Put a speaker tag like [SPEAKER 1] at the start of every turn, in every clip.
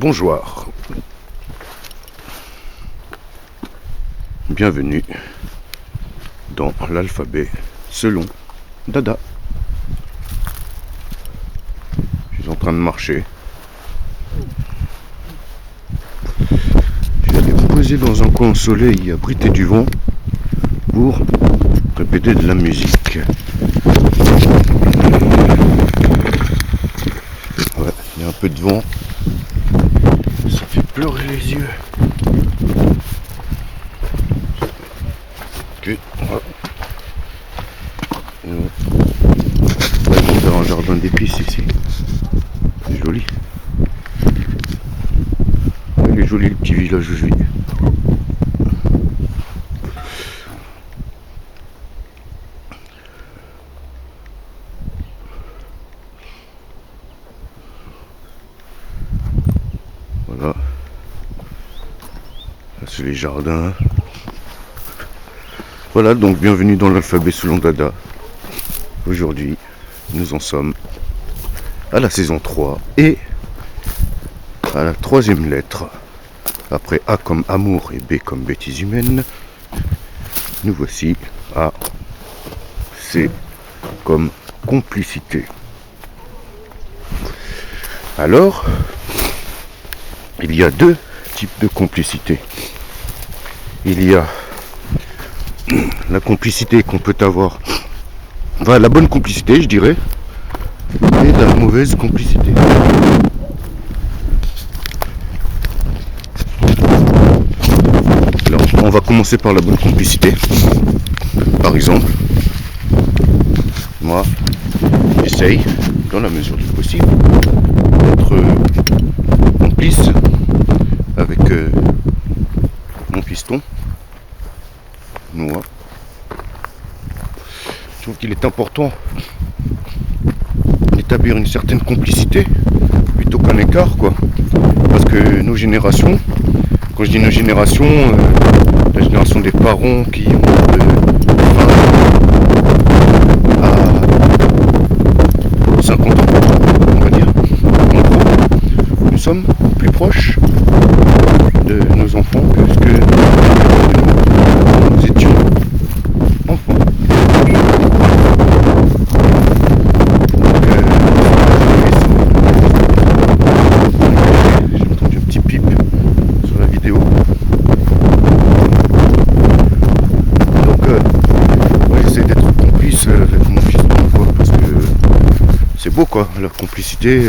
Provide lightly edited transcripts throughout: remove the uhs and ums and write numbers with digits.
[SPEAKER 1] Bonjour, bienvenue dans l'alphabet selon Dada. Je suis en train de marcher. J'allais me poser dans un coin au soleil abrité du vent pour répéter de la musique. Ouais, il y a un peu de vent. Ça fait pleurer les yeux. Ok, voilà. On va faire un jardin d'épices ici. C'est joli. Il est joli le petit village où je vis. Voilà. Là c'est les jardins. Voilà, donc bienvenue dans l'alphabet selon Dada. Aujourd'hui, nous en sommes à la saison 3 et à la troisième lettre. Après A comme amour et B comme bêtise humaine, nous voici à C comme complicité. Alors, il y a deux types de complicité. Il y a la complicité qu'on peut avoir, enfin la bonne complicité je dirais, et la mauvaise complicité. Alors on va commencer par la bonne complicité. Par exemple, moi j'essaye dans la mesure du possible d'être complice avec mon fiston Noah. Je trouve qu'il est important d'établir une certaine complicité plutôt qu'un écart, quoi. Parce que nos générations, quand je dis nos générations, la génération des parents qui ont de 20 à 50 ans, on va dire, en gros, nous sommes plus proches de nos enfants que ce que nous étions enfants. J'ai entendu un petit pipe sur la vidéo. Donc moi j'essaie d'être complice avec mon fils, quoi, parce que c'est beau, quoi, la complicité.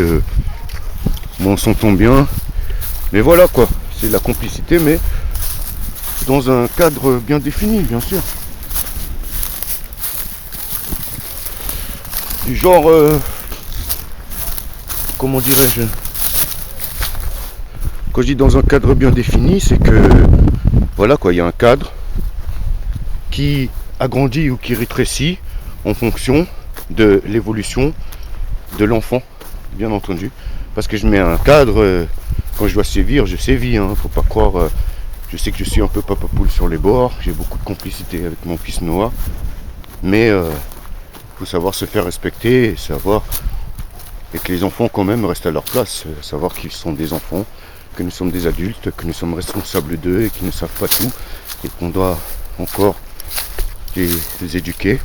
[SPEAKER 1] Bon, on s'entend bien, mais voilà, quoi, c'est la complicité, mais dans un cadre bien défini, bien sûr. Du genre, comment dirais-je, quand je dis dans un cadre bien défini, c'est que, voilà, quoi, il y a un cadre qui agrandit ou qui rétrécit en fonction de l'évolution de l'enfant, bien entendu. Parce que je mets un cadre, quand je dois sévir, je sévis, hein, faut pas croire, je sais que je suis un peu papa poule sur les bords, j'ai beaucoup de complicité avec mon fils Noah, mais faut savoir se faire respecter et savoir et que les enfants quand même restent à leur place, savoir qu'ils sont des enfants, que nous sommes des adultes, que nous sommes responsables d'eux et qu'ils ne savent pas tout et qu'on doit encore les éduquer,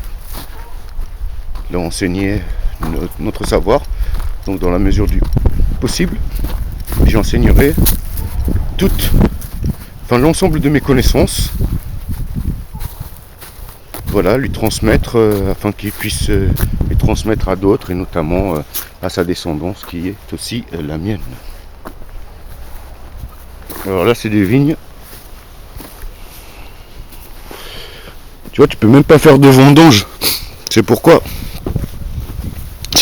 [SPEAKER 1] leur enseigner notre savoir. Donc dans la mesure du possible, j'enseignerai l'ensemble de mes connaissances, voilà, lui transmettre afin qu'il puisse les transmettre à d'autres et notamment à sa descendance qui est aussi la mienne. Alors là c'est des vignes. Tu vois, tu peux même pas faire de vendange. C'est pourquoi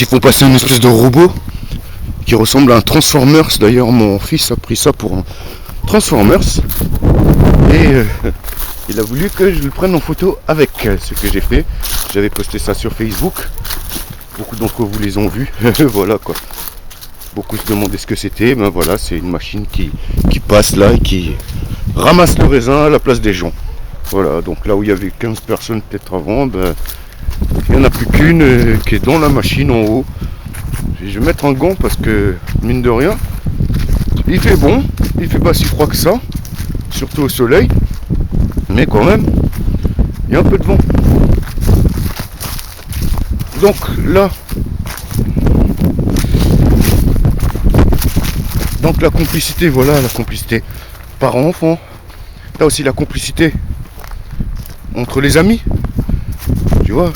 [SPEAKER 1] ils font passer une espèce de robot qui ressemble à un Transformers. D'ailleurs mon fils a pris ça pour un Transformers et il a voulu que je le prenne en photo avec, ce que j'ai fait. J'avais posté ça sur Facebook, beaucoup d'entre vous les ont vus. Voilà, quoi, beaucoup se demandaient ce que c'était. Ben voilà, c'est une machine qui passe là et qui ramasse le raisin à la place des gens. Voilà, donc là où il y avait 15 personnes peut-être avant, ben il n'y en a plus qu'une qui est dans la machine en haut. Je vais mettre un gant parce que, mine de rien, Il fait bon, il fait pas si froid que ça, surtout au soleil, mais quand même, il y a un peu de vent. Donc là, donc la complicité, voilà, la complicité parent-enfant. Là aussi la complicité entre les amis. Tu vois,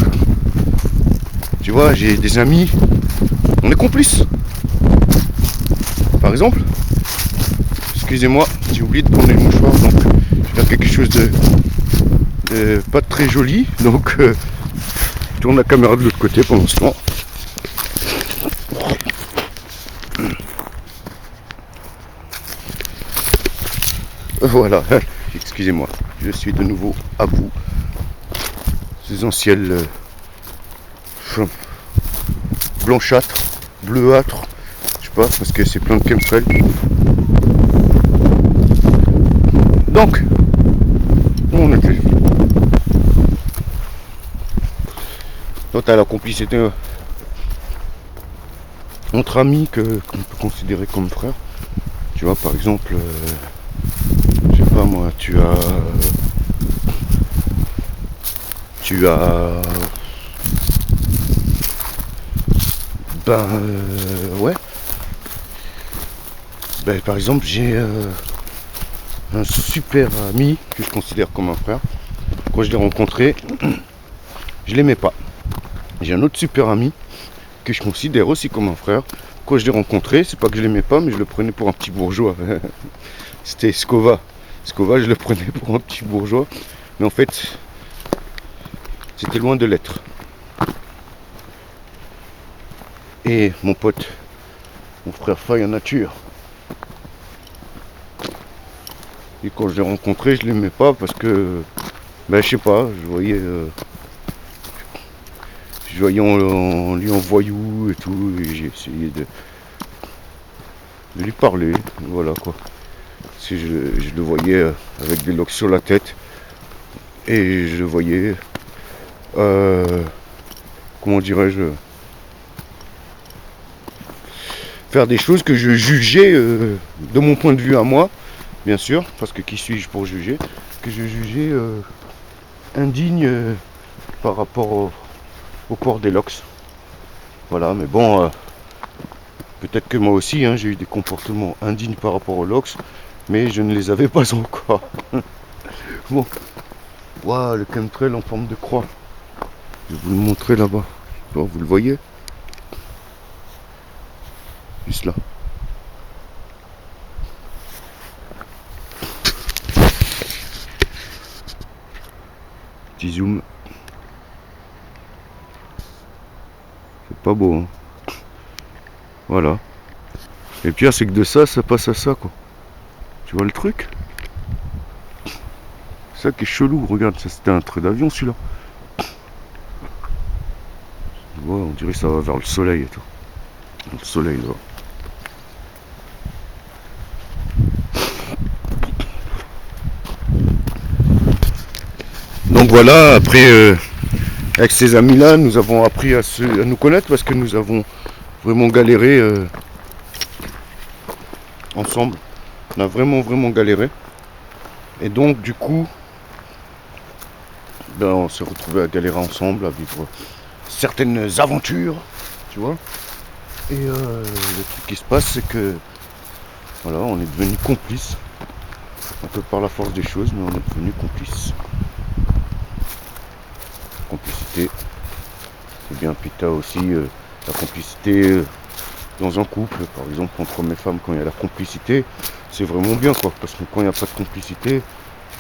[SPEAKER 1] j'ai des amis, on est complices. Par exemple, excusez-moi, j'ai oublié de tourner le mouchoir, donc je vais faire quelque chose de pas très joli, donc je tourne la caméra de l'autre côté pendant ce temps. Voilà, excusez-moi, je suis de nouveau à vous. Ces anciennes blanchâtres, bleuâtres, je sais pas, parce que c'est plein de chemtrails. Donc, on était. Donc t'as la complicité entre amis qu'on peut considérer comme frères. Tu vois, par exemple, je sais pas moi, tu as ouais. Ben, par exemple, j'ai un super ami que je considère comme un frère. Quand je l'ai rencontré, je l'aimais pas. J'ai un autre super ami que je considère aussi comme un frère. Quand je l'ai rencontré, c'est pas que je l'aimais pas, mais je le prenais pour un petit bourgeois. C'était Skova. Skova, je le prenais pour un petit bourgeois. Mais en fait, c'était loin de l'être. Et mon pote, mon frère faille en nature. Et quand je l'ai rencontré, je l'aimais pas parce que, ben je sais pas, je voyais en lui en voyou et tout, et j'ai essayé de lui parler, voilà quoi. Si je le voyais avec des locks sur la tête, et je le voyais, comment dirais-je, faire des choses que je jugeais, de mon point de vue à moi, bien sûr, parce que qui suis-je pour juger, que je jugeais indigne par rapport au port des locks. Voilà, mais bon, peut-être que moi aussi, hein, j'ai eu des comportements indignes par rapport aux locks, mais je ne les avais pas encore. Bon, waouh, le chemtrail en forme de croix. Je vais vous le montrer là-bas. Bon, vous le voyez? Juste là. Petit zoom. C'est pas beau, hein. Voilà. Et le pire, c'est que de ça, ça passe à ça, quoi. Tu vois le truc? C'est ça qui est chelou. Regarde, ça c'était un trait d'avion, celui-là. Tu vois, on dirait que ça va vers le soleil et tout. Le soleil, là. Donc voilà, après, avec ces amis-là, nous avons appris à nous connaître parce que nous avons vraiment galéré ensemble. On a vraiment galéré. Et donc, du coup, ben, on s'est retrouvés à galérer ensemble, à vivre certaines aventures, tu vois. Et le truc qui se passe, c'est que, voilà, on est devenus complices. Un peu par la force des choses, mais on est devenus complices. Complicité, c'est bien. Puis t'as aussi la complicité dans un couple, par exemple entre hommes et femmes, quand il y a la complicité, c'est vraiment bien, quoi, parce que quand il n'y a pas de complicité,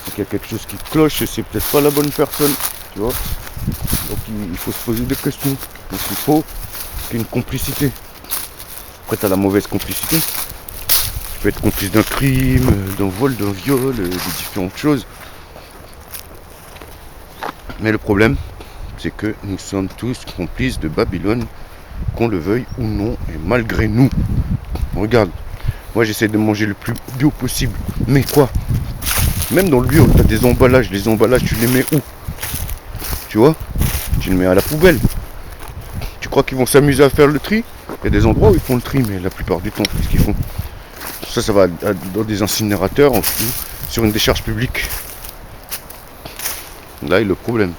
[SPEAKER 1] c'est qu'il y a quelque chose qui cloche et c'est peut-être pas la bonne personne, tu vois. Donc il faut se poser des questions. Donc il faut qu'il y ait une complicité. Après t'as la mauvaise complicité. Tu peux être complice d'un crime, d'un vol, d'un viol, de différentes choses. Mais le problème, c'est que nous sommes tous complices de Babylone, qu'on le veuille ou non, et malgré nous. Regarde, moi j'essaie de manger le plus bio possible. Mais quoi? Même dans le bio, tu as des emballages. Les emballages, tu les mets où? Tu vois? Tu les mets à la poubelle. Tu crois qu'ils vont s'amuser à faire le tri? Il y a des endroits où ils font le tri, mais la plupart du temps, qu'est-ce qu'ils font? Ça va dans des incinérateurs ou sur une décharge publique. Là est le problème.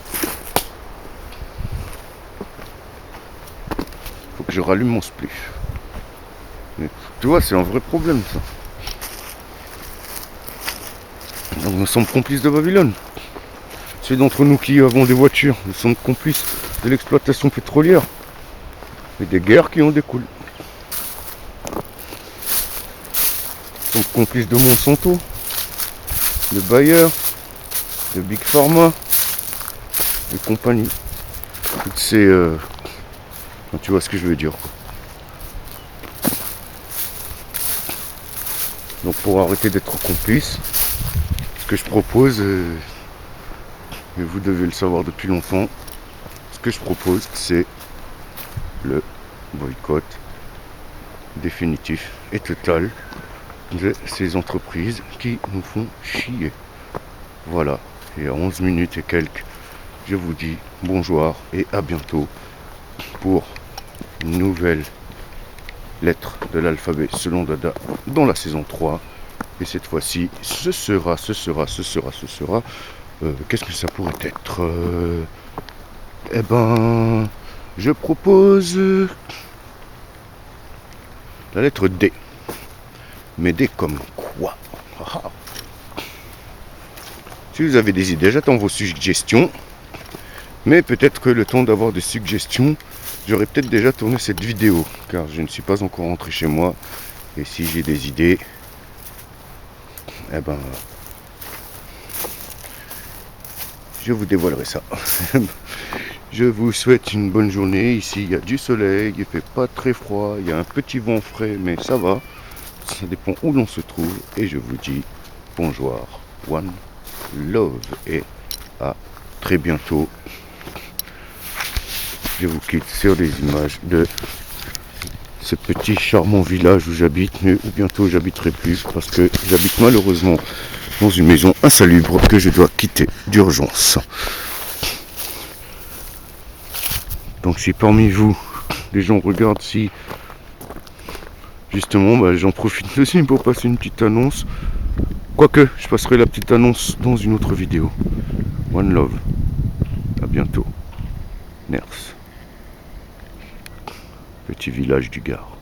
[SPEAKER 1] Faut que je rallume mon spliff. Mais, tu vois, c'est un vrai problème ça. Donc nous sommes complices de Babylone. Ceux d'entre nous qui avons des voitures, nous sommes complices de l'exploitation pétrolière et des guerres qui en découlent. Nous sommes complices de Monsanto, de Bayer, de Big Pharma et compagnie. Toutes ces... tu vois ce que je veux dire. Donc pour arrêter d'être complice, ce que je propose, et vous devez le savoir depuis longtemps, ce que je propose c'est le boycott définitif et total de ces entreprises qui nous font chier. Voilà, et à 11 minutes et quelques, je vous dis bonjour et à bientôt pour une nouvelle lettre de l'alphabet selon Dada dans la saison 3. Et cette fois-ci, ce sera, qu'est-ce que ça pourrait être eh ben, je propose la lettre D. Mais D comme quoi? Si vous avez des idées, j'attends vos suggestions. Mais peut-être que le temps d'avoir des suggestions, j'aurais peut-être déjà tourné cette vidéo. Car je ne suis pas encore rentré chez moi. Et si j'ai des idées, eh ben, je vous dévoilerai ça. Je vous souhaite une bonne journée. Ici, il y a du soleil, il fait pas très froid, il y a un petit vent frais, mais ça va. Ça dépend où l'on se trouve. Et je vous dis bonjour, one love et à très bientôt. Je vous quitte sur des images de ce petit charmant village où j'habite, mais où bientôt j'habiterai plus parce que j'habite malheureusement dans une maison insalubre que je dois quitter d'urgence. Donc si parmi vous, les gens regardent, si justement, j'en profite aussi pour passer une petite annonce. Quoique, je passerai la petite annonce dans une autre vidéo. One love. À bientôt. Ners. Petit village du Gard.